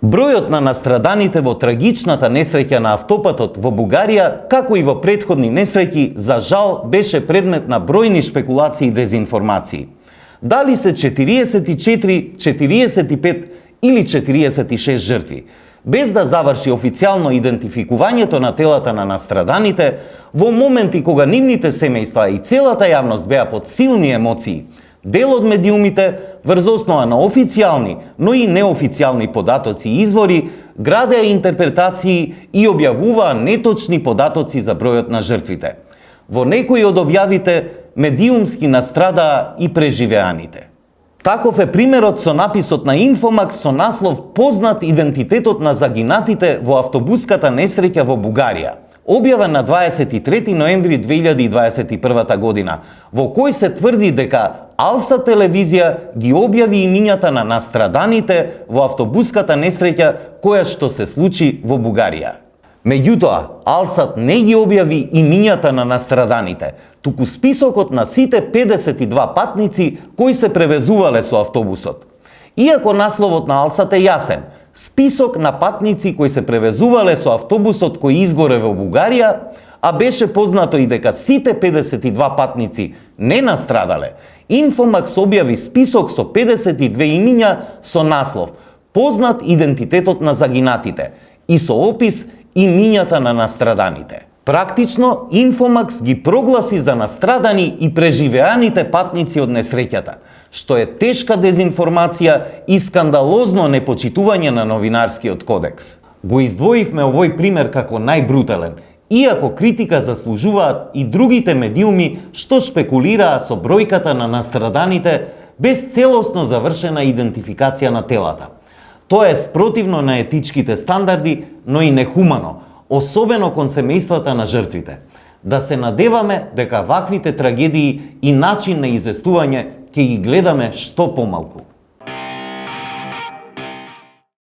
Бројот на настраданите во трагичната несреќа на автопатот во Бугарија, како и во претходни несреќи, за жал беше предмет на бројни шпекулации и дезинформации. Дали се 44, 45 или 46 жртви? Без да заврши официјално идентификувањето на телата на настраданите, во моменти кога нивните семејства и целата јавност беа под силни емоции, дел од медиумите, врз основа на официјални, но и неофицијални податоци и извори, градеа интерпретации и објавуваа неточни податоци за бројот на жртвите. Во некои од објавите медиумски настрадаа и преживеаните. Таков е примерот со написот на Инфомакс со наслов "Познат идентитетот на загинатите во автобуската несреќа во Бугарија", објавен на 23 ноември 2021 година, во кој се тврди дека Алса телевизија ги објави имињата на настраданите во автобуската несреќа која што се случи во Бугарија. Меѓутоа, Алсат не ги објави имињата на настраданите, туку списокот на сите 52 патници кои се превезувале со автобусот. Иако насловот на Алсат е јасен, список на патници кои се превезувале со автобусот кој изгоре во Бугарија, а беше познато и дека сите 52 патници не настрадале, Инфомакс објави список со 52 имиња со наслов "Познат идентитетот на загинатите" и со опис имињата на настраданите. Практично, Инфомакс ги прогласи за настрадани и преживеаните патници од несреќата, што е тешка дезинформација и скандалозно непочитување на новинарскиот кодекс. Го издвоивме овој пример како најбрутален, иако критика заслужуваат и другите медиуми што шпекулираа со бројката на настраданите без целосно завршена идентификација на телата. Тоа е спротивно на етичките стандарди, но и нехумано, особено кон семејствата на жртвите. Да се надеваме дека ваквите трагедии и начин на известување ќе ги гледаме што помалку.